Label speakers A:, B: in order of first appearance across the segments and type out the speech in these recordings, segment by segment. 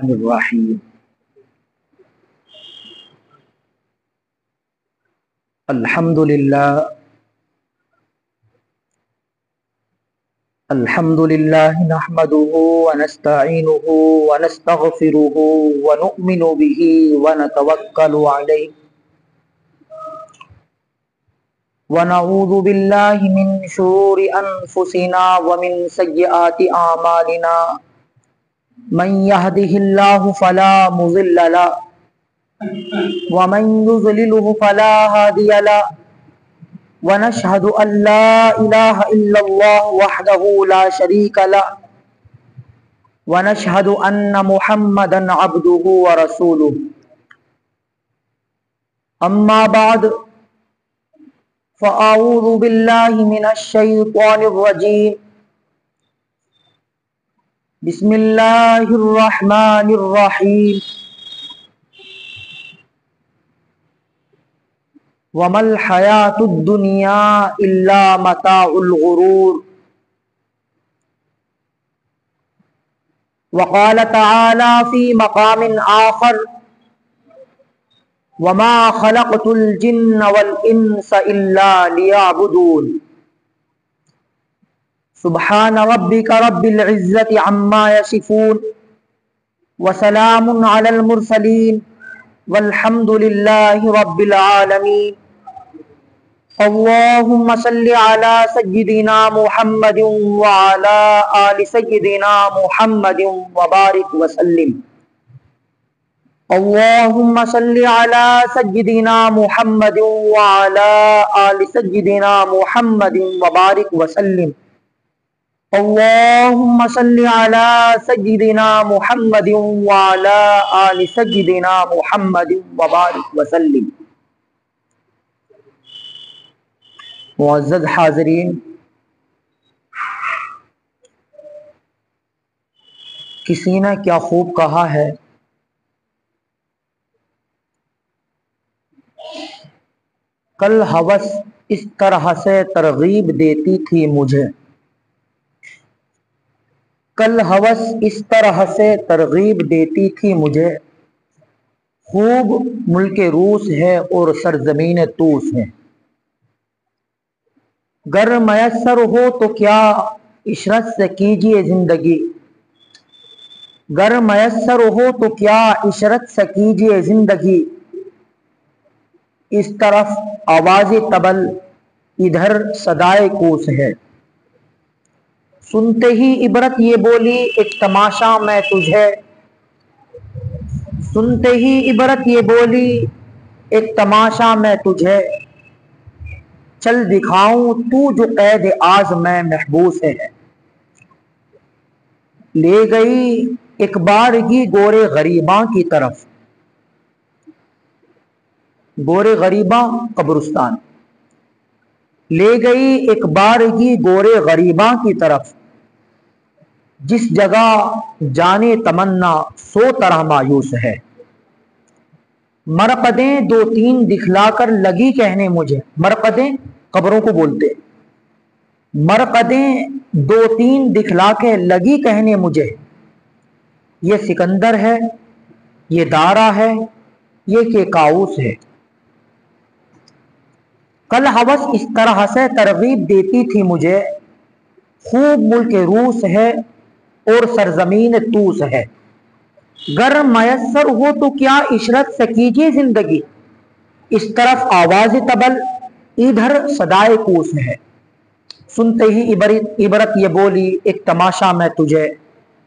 A: الرحیم الحمد للہ نحمده ونستعینه ونستغفره ونؤمن به ونتوکل علیہ ونعوذ باللہ من شرور انفسنا ومن سیئات اعمالنا من يهده الله فلا مضل له ومن يضلل فلا هادي له ونشهد أن لا إله إلا الله وحده لا شريك له ونشهد أن محمدا عبده ورسوله أما بعد فأعوذ بالله من الشيطان الرجيم بسم الله الرحمن الرحيم وما الحياة الدنيا إلا متاع الغرور وقال تعالى في مقام آخر وما خلقت الجن والإنس إلا ليعبدون سبحان ربك رب العزة عما يصفون وسلام على المرسلين والحمد لله رب العالمين اللهم صل على سيدنا محمد وعلى آل سيدنا محمد وبارك وسلم اللهم صل على سيدنا محمد وعلى آل سيدنا محمد وبارك وسلم اللهم صل على سيدنا محمد وعلى آل سيدنا محمد وبارك وسلم معزز حاضرین، کسی نے کیا خوب کہا ہے، کل ہوس اس طرح سے ترغیب دیتی تھی مجھے، کل ہوس اس طرح سے ترغیب دیتی تھی مجھے، خوب ملک روس ہے اور سرزمین طوس ہے، گر میسر ہو تو کیا عشرت سے کیجیے زندگی، گر میسر ہو تو کیا عشرت سے کیجیے زندگی، اس طرف آواز طبل ادھر صدائے کوس ہے، سنتے ہی عبرت یہ بولی ایک تماشا میں تجھے، سنتے ہی عبرت یہ بولی ایک تماشا میں تجھے، چل دکھاؤں تو جو قید آز میں محبوس ہے، لے گئی ایک بارگی گورے غریباں کی طرف، گورے غریباں قبرستان، لے گئی ایک بارگی گورے غریباں کی طرف، جس جگہ جانے تمنا سو طرح مایوس ہے، مرقدیں دو تین دکھلا کر لگی کہنے مجھے، مرقدیں قبروں کو بولتے، مرقدیں دو تین دکھلا کے لگی کہنے مجھے، یہ سکندر ہے، یہ دارا ہے، یہ کیکاؤس ہے، کل ہوس اس طرح سے ترغیب دیتی تھی مجھے، خوب ملک روس ہے اور سرزمین طوس ہے، گر میسر ہو تو کیا عشرت سے کیجیے زندگی، اس طرف آواز طبل ادھر صدائے کوس ہے، سنتے ہی عبرت یہ بولی ایک تماشا میں تجھے،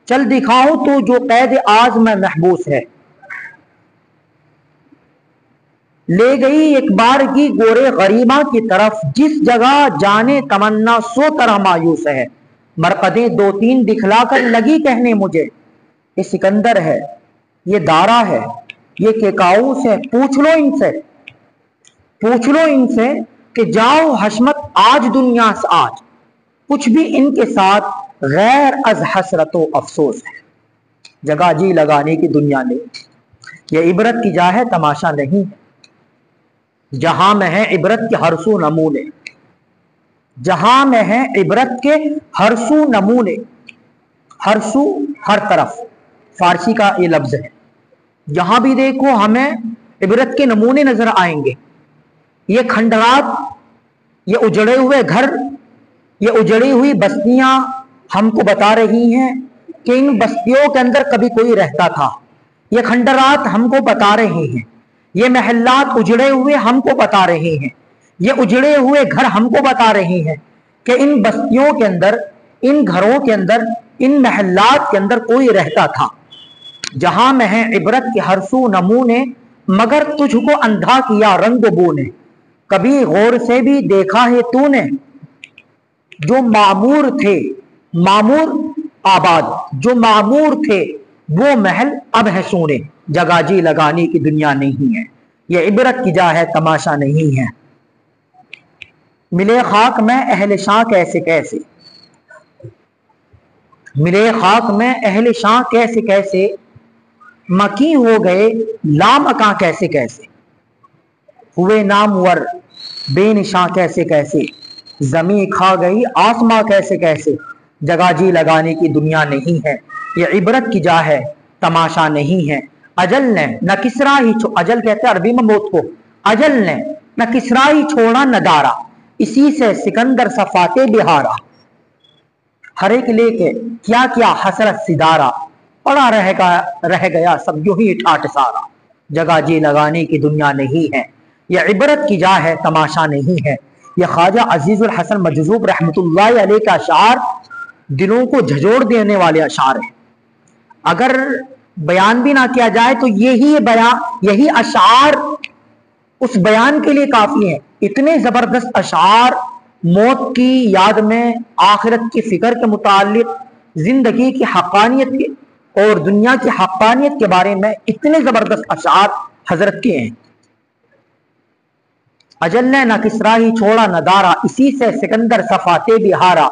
A: چل دکھاؤں تو جو قید آز میں محبوس ہے، لے گئی ایک بارگی گورے غریباں کی طرف، جس جگہ جانے تمنا سو طرح مایوس ہے، مرقدیں دو تین دکھلا کر لگی کہنے مجھے، یہ سکندر ہے، یہ دارا ہے، یہ کیکاؤس ہے، پوچھ لو ان سے، پوچھ لو ان سے کہ جاؤ حشمت آج دنیا سے آج، کچھ بھی ان کے ساتھ غیر از حسرت و افسوس ہے، جگہ جی لگانے کی دنیا نہیں، یہ عبرت کی جا ہے تماشا نہیں ہے، جہاں میں ہے عبرت کے ہر سو نمونے، جہاں میں ہے عبرت کے ہر سو نمونے، ہر سو ہر طرف، फारसी का ये लफ्ज है। जहां भी देखो हमें इबरत के नमूने नजर आएंगे। ये खंडरात, ये उजड़े हुए घर, ये उजड़ी हुई बस्तियां हमको बता रही हैं कि इन बस्तियों के अंदर कभी कोई रहता था। ये खंडरात हमको बता रहे हैं, ये महल्लात उजड़े हुए हमको बता रहे हैं, ये उजड़े हुए घर हमको बता रहे हैं कि इन बस्तियों के अंदर, इन घरों के अंदर, इन महल्लात के अंदर कोई रहता था। जहां में है इबरत के हर सू नमूने, मगर तुझको अंधा किया रंग बू ने। कभी गौर से भी देखा है तूने, जो मामूर थे, मामूर आबाद, जो मामूर थे वो महल अब है सोने। जगह जी लगाने की दुनिया नहीं है, ये इबरत की जा है तमाशा नहीं है। मिले खाक में अहले शाह कैसे कैसे, मिले खाक में अहले शाह कैसे कैसे, मकी हो गए लामका कैसे कैसे। हुए नामवर बेनिशां कैसे कैसे, जमी खा गई आसमां कैसे कैसे। जगह जी लगाने की दुनिया नहीं है, ये इबरत की जा है तमाशा नहीं है। अजल ने न किसरा ही, अजल कहते हैं अरबी में मौत को, अजल ने न किसरा ही छोड़ा नदारा, इसी से सिकंदर सफाते बिहारा। हर एक लेके क्या क्या हसरत सिदारा, पड़ा रह गया सब यूं ही ठाट सारा। जगह जी लगाने की दुनिया नहीं है, यह इबरत की जा है तमाशा नहीं है। यह ख्वाजा अजीजुल हसन मजजूब रहमतुल्लाह अलैह का अशार दिलों को झंझोड़ देने वाले अशार है। अगर बयान भी ना किया जाए तो यही अशार उस बयान के लिए काफी है। इतने जबरदस्त अशार मौत की याद में, आखिरत की फिक्र के मुतालिक, जिंदगी की हक्कानियत के और दुनिया की हक्कानियत के बारे में इतने जबरदस्त अशार हजरत के हैं। अजल ने न किसरा ही छोड़ा नदारा, इसी से सिकंदर सफाते बिहारा।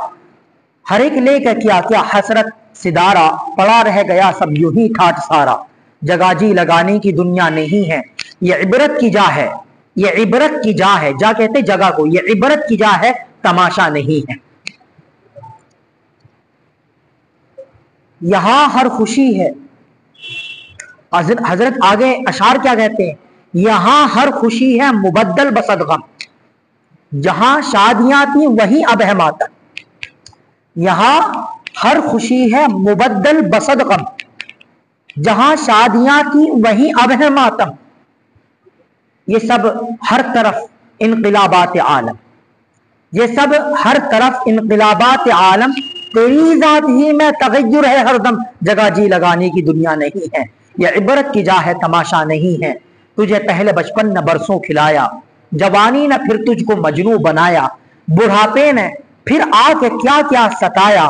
A: हर एक लेकर क्या क्या हसरत सिदारा, पड़ा रह गया सब यूं ही ठाट सारा। जगह जी लगाने की दुनिया नहीं है, ये इबरत की जा है, ये इबरत की जा है। जा कहते जगह को, ये इबरत की जा है तमाशा नहीं है। यहां हर खुशी है, हजरत आगे अशार क्या कहते हैं, यहां हर खुशी है मुबद्दल बसद गम। जहां शादियां थी वही अब है मातम, यहां हर खुशी है मुबद्दल बसद गम। जहां शादियां थी वही अब है मातम। ये सब हर तरफ इनकलाबात आलम, ये सब हर तरफ इनकलाबात आलम। तेरी जात ही में तगय्युर है हरदम, जगह जी लगाने की दुनिया नहीं है, यह इबरत की जा है तमाशा नहीं है। तुझे पहले बचपन न बरसों खिलाया, जवानी ने फिर तुझको मजनू बनाया, बुढ़ापे ने फिर आके क्या क्या सताया,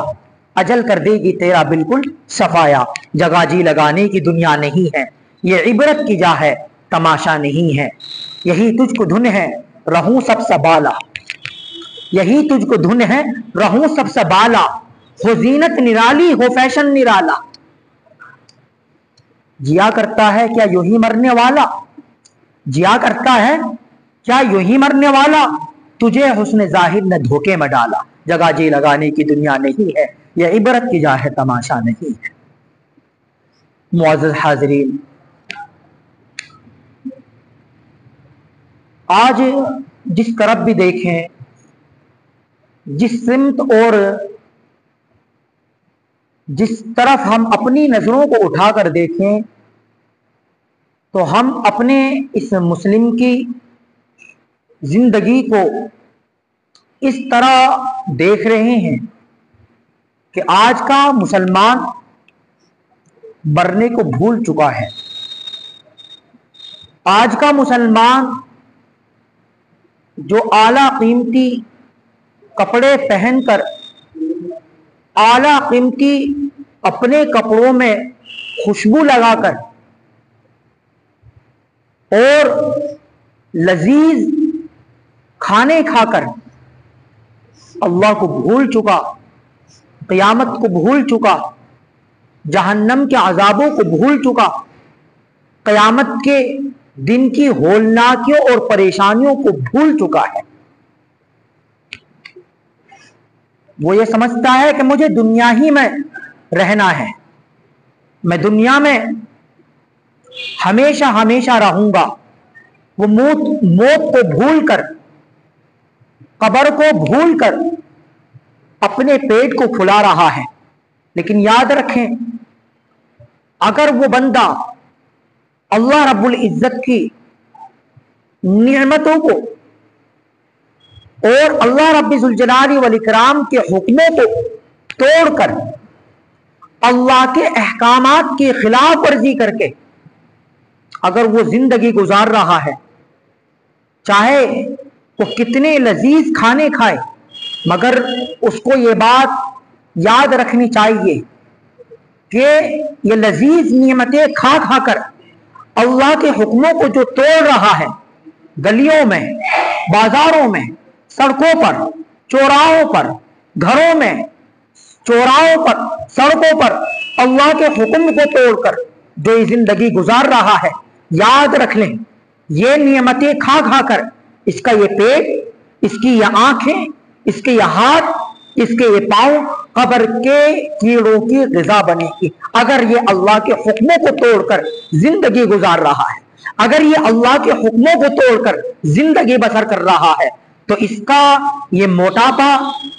A: अजल कर देगी तेरा बिल्कुल सफाया। जगह जी लगाने की दुनिया नहीं है, ये इबरत की जा है तमाशा नहीं है। यही तुझको धुन है रहूं सबसे बाला, यही तुझको धुन है रहूं सबसे बाला। हो जीनत निराली हो फैशन निराला, जिया करता है क्या यूं ही मरने वाला, जिया करता है क्या यूं ही मरने वाला। तुझे हुस्न जाहिर ने धोखे में डाला, जगह जी लगाने की दुनिया नहीं है, यह इबरत की जा है तमाशा नहीं है। मुअज़्ज़ज़ हाज़रीन, आज जिस तरफ भी देखें, जिस सिमत और जिस तरफ हम अपनी नजरों को उठाकर देखें, तो हम अपने इस मुस्लिम की जिंदगी को इस तरह देख रहे हैं कि आज का मुसलमान मरने को भूल चुका है। आज का मुसलमान जो आला कीमती कपड़े पहनकर, आला कीमती अपने कपड़ों में खुशबू लगाकर और लजीज खाने खाकर अल्लाह को भूल चुका, क़यामत को भूल चुका, जहन्नम के अजाबों को भूल चुका, क़यामत के दिन की होलनाकियों और परेशानियों को भूल चुका है। वो ये समझता है कि मुझे दुनिया ही में रहना है, मैं दुनिया में हमेशा हमेशा रहूंगा। वो मौत को भूल कर, कब्र को भूल कर अपने पेट को फुला रहा है। लेकिन याद रखें, अगर वो बंदा अल्लाह रब्बुल इज्जत की नियमतों को और अल्लाह रब्बुल जलाली वल इकराम के हुक्मों को तोड़कर अल्लाह के अहकामात की खिलाफ वर्जी करके अगर वो जिंदगी गुजार रहा है, चाहे वो कितने लजीज खाने खाए, मगर उसको ये बात याद रखनी चाहिए कि ये लजीज नियमतें खा खा कर अल्लाह के हुक्मों को जो तोड़ रहा है, गलियों में, बाजारों में, सड़कों पर, चौराहों पर, घरों में, चौराहों पर, सड़कों पर अल्लाह के हुक्म को तोड़कर जो ये जिंदगी गुजार रहा है, याद रख लें, ये नियमतें खा खा कर इसका ये पेट, इसकी ये आंखें, इसके ये हाथ, इसके ये पांव कब्र के कीड़ों की ग़िज़ा बनेगी। अगर ये अल्लाह के हुक्मों को तोड़कर जिंदगी गुजार रहा है, अगर ये अल्लाह के हुक्मों को तोड़कर जिंदगी बसर कर रहा है, तो इसका ये मोटापा,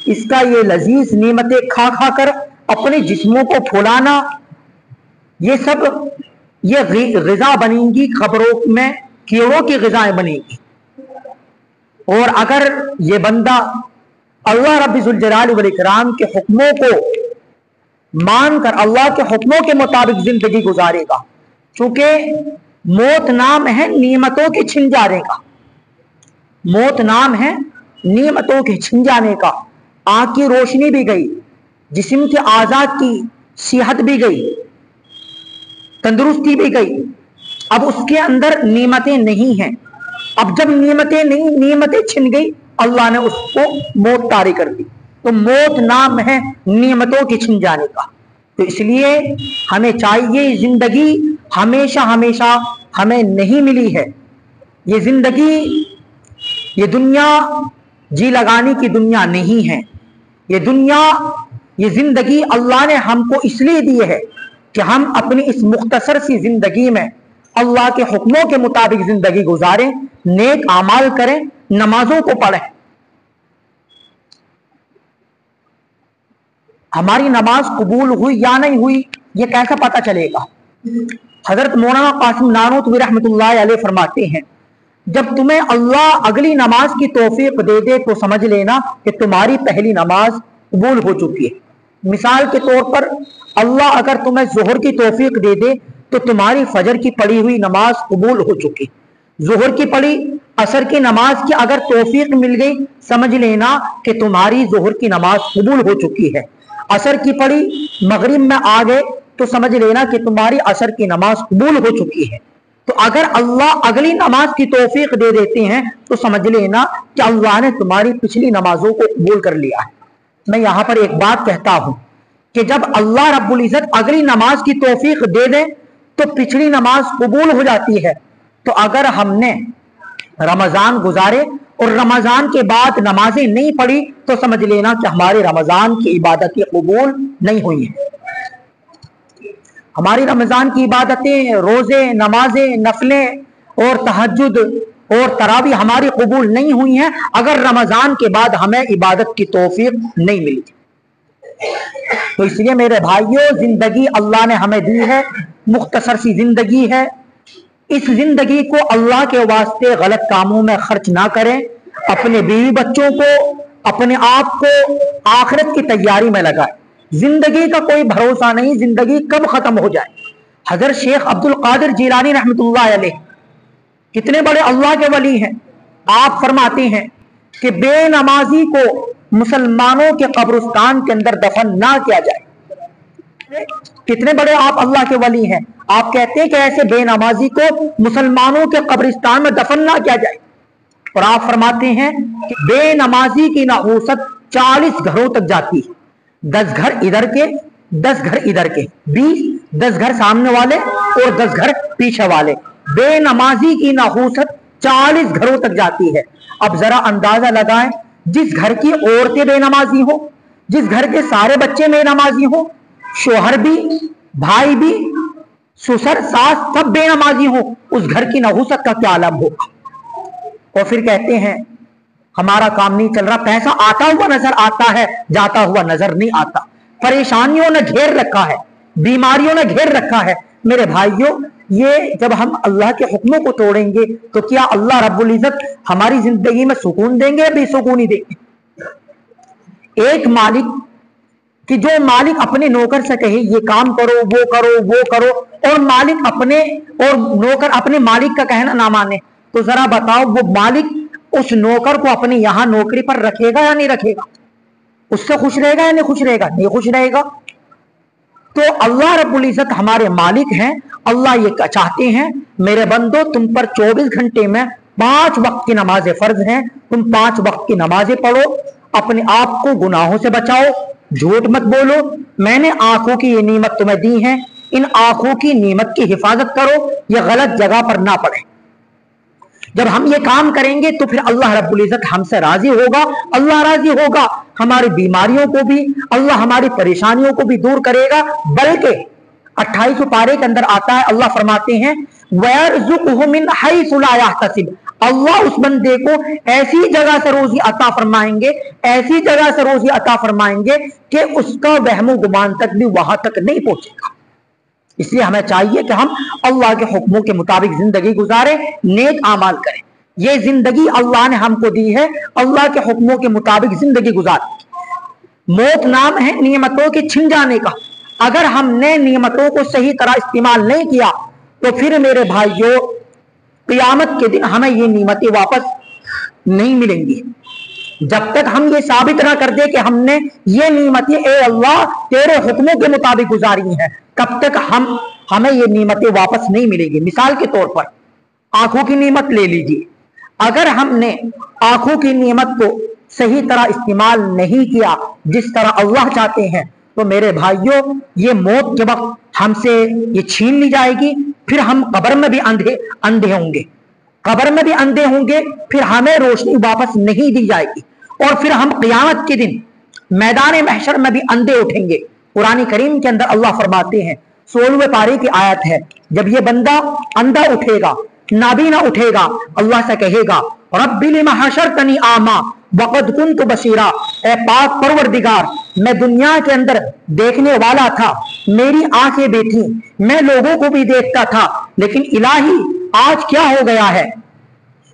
A: इसका ये लजीज नियमतें खा खा कर अपने जिस्मों को फुलाना, ये सब ये ग़िज़ा बनेंगी, कब्रों में कीड़ों की ग़िज़ाएं बनेगी। और अगर ये बंदा अल्लाह रब्बुल जलाल वल इकराम के हुक्मों को मानकर अल्लाह के हुक्मों के मुताबिक जिंदगी गुजारेगा, चूंकि मौत नाम है नियमतों के छिन जाने का, मौत नाम है नियमतों के छिन जाने का। आंख की रोशनी भी गई, जिस्म के आज़ाद की सेहत भी गई, तंदुरुस्ती भी गई, अब उसके अंदर नियमतें नहीं हैं। अब जब नियमतें नहीं, नियमतें छिन गई, अल्लाह ने उसको मौत तारी कर दी। तो मौत नाम है नियमतों के छिन जाने का। तो इसलिए हमें चाहिए, जिंदगी हमेशा हमेशा हमें नहीं मिली है। ये जिंदगी, ये दुनिया जी लगाने की दुनिया नहीं है। ये दुनिया, ये जिंदगी अल्लाह ने हमको इसलिए दी है कि हम अपनी इस मुख्तसर सी जिंदगी में अल्लाह के हुक्मों के मुताबिक जिंदगी गुजारें, नेक आमाल करें, नमाजों को पढ़ें। हमारी नमाज कबूल हुई या नहीं हुई, ये कैसे पता चलेगा? हजरत मौलाना कासिम नानूतवी रहमतुल्लाह अलैह फरमाते हैं, जब तुम्हें अल्लाह अगली नमाज की तौफीक दे दे तो समझ लेना कि तुम्हारी पहली नमाज कबूल हो चुकी है। मिसाल के तौर पर अल्लाह अगर तुम्हें जोहर की तौफीक दे दे तो तुम्हारी फजर की पढ़ी हुई नमाज कबूल हो चुकी। जोहर की पढ़ी, असर की नमाज की अगर तौफीक मिल गई, समझ लेना कि तुम्हारी जोहर की नमाज कबूल हो चुकी है। असर की पढ़ी, मगरिब में आ गए तो समझ लेना कि तुम्हारी असर की नमाज कबूल हो चुकी है। तो अगर अल्लाह अगली नमाज की तौफीक दे देते हैं तो समझ लेना कि अल्लाह ने तुम्हारी पिछली नमाजों को कबूल कर लिया है। मैं यहां पर एक बात कहता हूं कि जब अल्लाह रब्बुल इज्जत अगली नमाज की तौफीक दे दे तो पिछली नमाज कबूल हो जाती है। तो अगर हमने रमजान गुजारे और रमजान के बाद नमाजें नहीं पढ़ी तो समझ लेना कि हमारे रमजान की इबादतें कबूल नहीं हुई हैं। हमारी रमजान की इबादतें, रोजे, नमाजें, नफलें और तहज्जुद और तरावी हमारी कबूल नहीं हुई हैं अगर रमजान के बाद हमें इबादत की तौफीक नहीं मिली। तो इसलिए मेरे भाइयों, जिंदगी अल्लाह ने हमें दी है, मुख्तसर सी जिंदगी है। इस जिंदगी को अल्लाह के वास्ते गलत कामों में खर्च ना करें। अपने बीवी बच्चों को, अपने आप को आखिरत की तैयारी में लगाएं। जिंदगी का कोई भरोसा नहीं, जिंदगी कब खत्म हो जाए। हजरत शेख अब्दुल कादिर जिलानी रहमतुल्लाह अलैह कितने बड़े अल्लाह के वली हैं। आप फरमाते हैं कि बेनमाजी को मुसलमानों के कब्रिस्तान के अंदर दफन ना किया जाए। कितने बड़े आप अल्लाह के वली हैं। आप कहते हैं कि ऐसे बेनमाजी को मुसलमानों के कब्रिस्तान में दफन ना किया जाए। और आप फरमाते हैं कि बेनमाजी की नहूसत 40 घरों तक जाती है। 10 घर इधर के, 10 घर इधर के, 10 घर सामने वाले और 10 घर पीछे वाले। बेनमाजी की नहूसत 40 घरों तक जाती है। अब जरा अंदाजा लगाएं, जिस घर की औरतें बेनमाजी हो, जिस घर के सारे बच्चे बेनमाजी हो, शोहर भी, भाई भी, ससुर, सास सब बेनमाजी हो, उस घर की नहुसत का क्या आलम होगा। और फिर कहते हैं हमारा काम नहीं चल रहा, पैसा आता हुआ नजर आता है, जाता हुआ नजर नहीं आता, परेशानियों ने घेर रखा है, बीमारियों ने घेर रखा है। मेरे भाइयों, ये जब हम अल्लाह के हुक्मों को तोड़ेंगे तो क्या अल्लाह रब्बुल इज्जत हमारी जिंदगी में सुकून देंगे या बेसुकूनी देंगे। एक मालिक कि जो मालिक अपने नौकर से कहे ये काम करो, वो करो, वो करो, और मालिक अपने और नौकर अपने मालिक का कहना ना माने, तो जरा बताओ वो मालिक उस नौकर को अपने यहां नौकरी पर रखेगा या नहीं रखेगा। उससे खुश रहेगा या नहीं खुश रहेगा, नहीं खुश रहेगा। तो अल्लाह रब्बुल इज्जत हमारे मालिक हैं। अल्लाह ये चाहते हैं मेरे बंदो तुम पर 24 घंटे में 5 वक्त की नमाजें फर्ज हैं, तुम 5 वक्त की नमाजें पढ़ो, अपने आप को गुनाहों से बचाओ, झूठ मत बोलो, मैंने आंखों की ये नीमत तुम्हें दी है, इन आंखों की नीमत की हिफाजत करो, ये गलत जगह पर ना पड़े। जब हम ये काम करेंगे तो फिर अल्लाह रब्बुल इज्जत हमसे राजी होगा, अल्लाह राजी होगा, हमारी बीमारियों को भी, अल्लाह हमारी परेशानियों को भी दूर करेगा। बल्कि 28 पारे के अंदर आता है, अल्लाह फरमाते हैं वयरज़ुक़हु मिन हैसु ला यहतसिब, अल्लाह उस बंदे को ऐसी जगह से रोजी अता फरमाएंगे, ऐसी जगह से रोजी अता फरमाएंगे कि उसका वहमो गुमान तक भी वहां तक नहीं पहुंचेगा। इसलिए हमें चाहिए कि हम अल्लाह के हुक्मों के मुताबिक जिंदगी गुजारें, नेक आमाल करें। ये जिंदगी अल्लाह ने हमको दी है, अल्लाह के हुक्मों के मुताबिक जिंदगी गुजारें। मौत नाम है नियमतों के छिन जाने का। अगर हमने नियमतों को सही तरह इस्तेमाल नहीं किया तो फिर मेरे भाइयों क़यामत के दिन हमें ये नियमतें वापस नहीं मिलेंगी। जब तक हम ये साबित ना कर दे कि हमने ये नियमतें ए अल्लाह तेरे हुक्मों के मुताबिक गुजारी हैं, तब तक हमें ये नियमतें वापस नहीं मिलेंगी। मिसाल के तौर पर आंखों की नियमत ले लीजिए। अगर हमने आंखों की नियमत को सही तरह इस्तेमाल नहीं किया जिस तरह अल्लाह चाहते हैं, तो मेरे भाइयों ये मौत के वक्त हमसे ये छीन ली जाएगी। फिर हम कब्र में भी अंधे होंगे, कब्र में भी अंधे होंगे, फिर हमें रोशनी वापस नहीं दी जाएगी, और फिर हम क़यामत के दिन मैदान महशर में भी अंधे उठेंगे। कुरान करीम के अंदर अल्लाह फरमाते हैं, 16वें पारे की आयत है, जब ये बंदा अंधा उठेगा, नाबीना उठेगा, अल्लाह से कहेगा रब्बी लिमा हशरतनी आमा वक़द कुन्तु बसीरा, ए पाक परवरदिगार मैं दुनिया के अंदर देखने वाला था, मेरी आंखें भी थी, मैं लोगों को भी देखता था, लेकिन इलाही आज क्या हो गया है,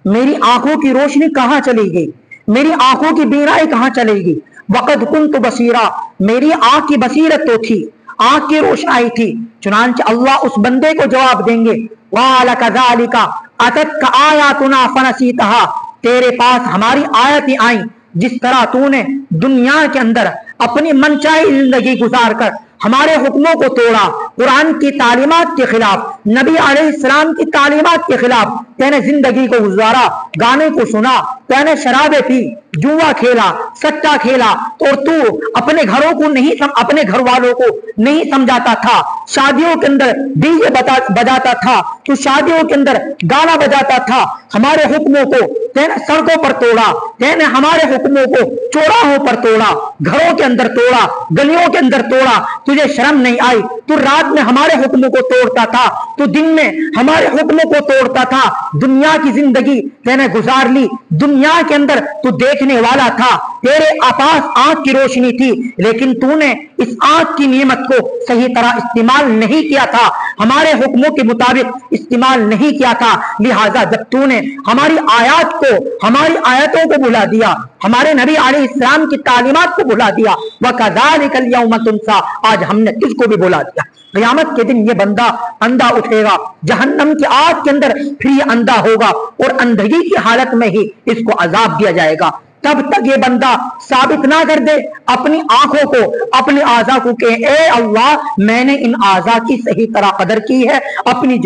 A: मेरी आंखों की रोशनी कहां चली गई, मेरी आंखों की बीनाई कहां चली गई। वक़द कुन्तु बसीरा, मेरी आंख की बसीरत तो थी, आंख की रोशनाई थी। चुनांचे अल्लाह उस बंदे को जवाब देंगे वाला कज़ालिका अततका आयातुना फनसीतहा, तेरे पास हमारी आयतें आई, जिस तरह तूने दुनिया के अंदर अपनी मनचाही जिंदगी गुजार कर हमारे हुक्मों को तोड़ा, कुरान की तालीमात के खिलाफ, नबी अलैहिस्सलाम की तालीमात के खिलाफ तेने जिंदगी को गुजारा, गाने को सुना, तेने शराबे पी, जुआ खेला, सट्टा खेला, और तू अपने घरों को नहीं अपने घर वालों को नहीं समझाता था, शादियों के अंदर डीजे बजाता था, तू शादियों के अंदर गाना बजाता था, हमारे हुक्मों को तेने सड़कों पर तोड़ा, तेने हमारे हुक्मों को चौराहों पर तोड़ा, घरों के अंदर तोड़ा, गलियों के अंदर तोड़ा, तुझे शर्म नहीं आई। तू रात में हमारे हुक्मों को तोड़ता था, तू दिन में हमारे हुक्मों को तोड़ता था, दुनिया की जिंदगी तेने गुजार ली, दुनिया के अंदर तू देखने वाला था, तेरे पास आंख की रोशनी थी, लेकिन तूने इस आंख की नियमत को सही तरह इस्तेमाल नहीं किया था, हमारे हुक्मों के मुताबिक इस्तेमाल नहीं किया था। लिहाजा जब तूने हमारी आयत को, हमारी आयतों को भुला दिया, हमारे नबी अलैहिस्सलाम की तालीमात को भुला दिया, वकज़ालिकल यौम तुनसा, आज हमने तुझको भी भुला दिया। क़यामत के दिन ये बंदा अंधा उठेगा, जहन्नम की आग के अंदर फिर ये अंधा होगा, और अंधगी की हालत में ही इसको अजाब दिया जाएगा। तब तक ये बंदा साबित ना कर दे अपनी आंखों को, अपने आज़ा को कि ए अल्लाह मैंने इन आज़ा की सही तरह कदर की है, अपनी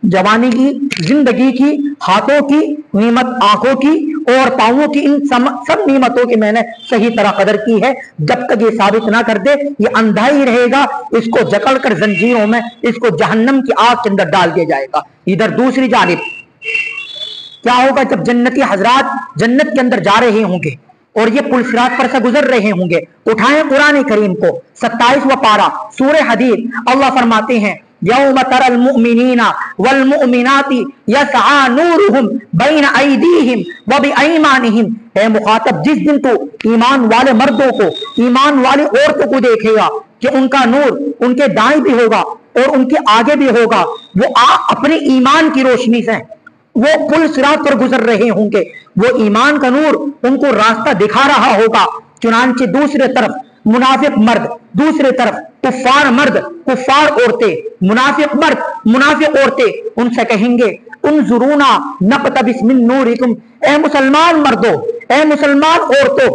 A: जवानी की, जिंदगी की, हाथों की नीमत, आंखों की और पांवों की, इन सब नीमतों की मैंने सही तरह कदर की है। जब तक ये साबित ना कर दे ये अंधा ही रहेगा, इसको जकड़ कर जंजीरों में इसको जहन्नम की आग के अंदर डाल दिया जाएगा। इधर दूसरी जानिब क्या होगा, जब जन्नती हजरात जन्नत के अंदर जा रहे होंगे और ये पुल सिरात पर से गुजर रहे होंगे। उठाएं कुरान करीम को, 27वां पारा सूरह हदीद, अल्लाह फरमाते हैं यौम तरल मुमिनीना वल मुमिनाती यस्आ नूरुहुम बैन अयदीहिम व बिअयमानिहिम। ए मुखातब, जिस दिन तो ईमान वाले मर्दों को, ईमान वाली औरतों को देखेगा कि उनका नूर उनके दाएं भी होगा और उनके आगे भी होगा, वो अपने ईमान की रोशनी से वो पुल सिरात पर गुजर रहे होंगे, वो ईमान का नूर उनको रास्ता दिखा रहा होगा। चुनांचे दूसरे तरफ मुनाफिक मर्द, दूसरे तरफ कुफार मर्द, कुफार औरतें, मुनाफिक मर्द, मुनाफिक औरतें उनसे कहेंगे उन्जुरूना नक़तबिस मिन नूरिकुम। ए मुसलमान मर्दों, ए मुसलमान औरतों,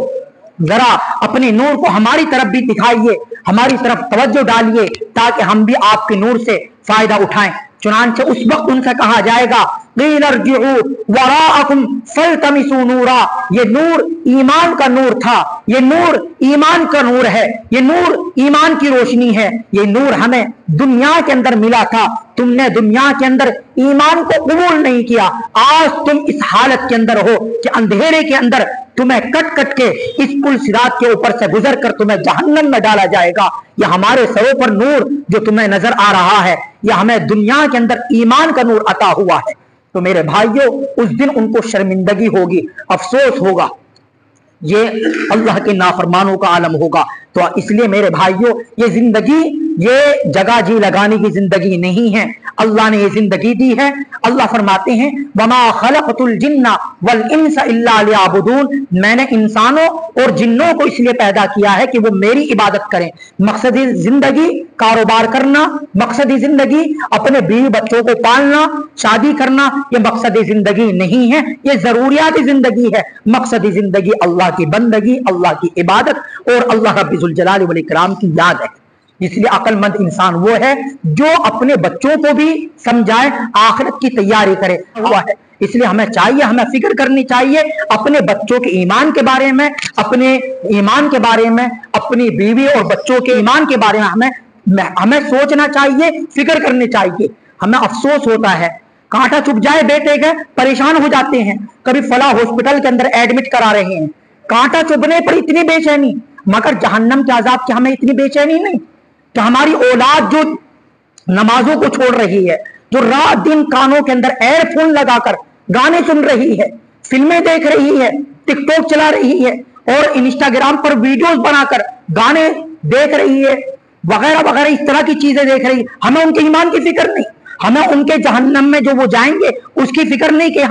A: जरा अपने नूर को हमारी तरफ भी दिखाइए, हमारी तरफ तवज्जो डालिए ताकि हम भी आपके नूर से फायदा उठाएं। चुनांचे उस वक्त उनसे कहा जाएगा वराअकुम फल्तमिसू नूरा। ये नूर ईमान का नूर था, ये नूर ईमान का नूर है, ये नूर ईमान की रोशनी है। ये नूर हमें दुनिया के अंदर मिला था, तुमने दुनिया के अंदर ईमान को कबूल नहीं किया। आज तुम इस हालत के अंदर हो कि अंधेरे के अंदर तुम्हें कट कट के इस पुल सिरात के ऊपर से गुजर कर तुम्हें जहन्नम में डाला जाएगा। यह हमारे सरों पर नूर जो तुम्हें नजर आ रहा है, यह हमें दुनिया के अंदर ईमान का नूर अता हुआ है। तो मेरे भाइयों, उस दिन उनको शर्मिंदगी होगी, अफसोस होगा, ये अल्लाह के नाफरमानों का आलम होगा। तो इसलिए मेरे भाइयों, ये जिंदगी ये जगह जी लगाने की जिंदगी नहीं है, अल्लाह ने ये जिंदगी दी है। अल्लाह फरमाते हैं वमा खलक़तुल जिन्ना वल इंसा इल्ला लियअबुदून। मैंने इंसानों और जिन्नों को इसलिए पैदा किया है कि वो मेरी इबादत करें। मकसदी जिंदगी कारोबार करना, मकसदी जिंदगी अपने बीवी बच्चों को पालना, शादी करना, ये मकसदी जिंदगी नहीं है, ये जरूरियाती जिंदगी है। मकसदी जिंदगी अल्लाह की बंदगी, अल्लाह की इबादत और अल्लाह रब्बुल जलाल वल इकराम की याद है। इसलिए अक्लमंद इंसान वो है जो अपने बच्चों को भी समझाए, आखिरत की तैयारी करे हुआ है। इसलिए हमें चाहिए, हमें फिक्र करनी चाहिए अपने बच्चों के ईमान के बारे में, अपने ईमान के बारे में, अपनी बीवी और बच्चों के ईमान के बारे में हमें सोचना चाहिए, फिक्र करनी चाहिए। हमें अफसोस होता है, कांटा चुभ जाए बेटे के परेशान हो जाते हैं। कभी फला हॉस्पिटल के अंदर एडमिट करा रहे हैं, कांटा चुभने पर इतनी बेचैनी, मगर जहन्नम के अजाब की हमें इतनी बेचैनी नहीं कि हमारी औलाद जो नमाजों को छोड़ रही है, जो रात दिन कानों के अंदर एयरफोन लगाकर गाने सुन रही है, फिल्में देख रही है, टिकटॉक चला रही है और इंस्टाग्राम पर वीडियोस बनाकर गाने देख रही है, वगैरह वगैरह इस तरह की चीजें देख रही है। हमें उनके ईमान की फिक्र नहीं, हमें उनके जहन्नम में जो वो जाएंगे उसकी फिक्र नहीं कि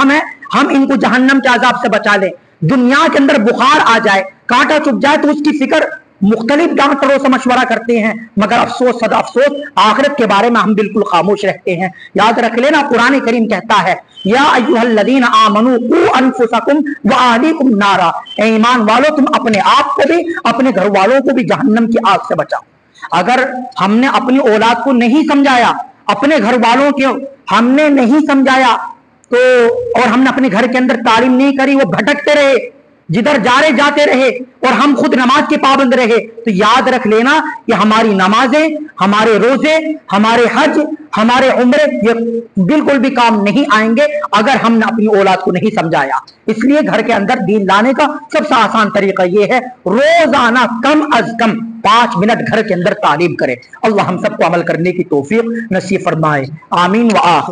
A: हम इनको जहन्नम के अजाब से बचा लें। दुनिया के अंदर बुखार आ जाए, कांटा चुभ जाए तो उसकी फिक्र मुख्तलिफ डॉक्टरों से मशवरा करते हैं, मगर अफसोस सदा अफसोस आखिरत के बारे में हम बिल्कुल खामोश रहते हैं। याद रख लेना, कुरान करीम कहता है या अय्युहल्लज़ीना आमनू कू अनफुसकुम व अहलीकुम नारा। ए ईमान वालों, तुम अपने आप को भी अपने घर वालों को भी जहन्नम की आग से बचाओ। अगर हमने अपनी औलाद को नहीं समझाया, अपने घर वालों को हमने नहीं समझाया तो और हमने अपने घर के अंदर तालीम नहीं करी, वो भटकते रहे, जिधर जा रहे जाते रहे और हम खुद नमाज के पाबंद रहे, तो याद रख लेना कि हमारी नमाजें, हमारे रोजे, हमारे हज, हमारे उम्रे ये बिल्कुल भी काम नहीं आएंगे अगर हमने अपनी औलाद को नहीं समझाया। इसलिए घर के अंदर दीन लाने का सबसे आसान तरीका ये है, रोजाना कम अज कम 5 मिनट घर के अंदर तालीम करें। अल्लाह हम सबको अमल करने की तौफीक नसीब फरमाए। आमीन व आमीन।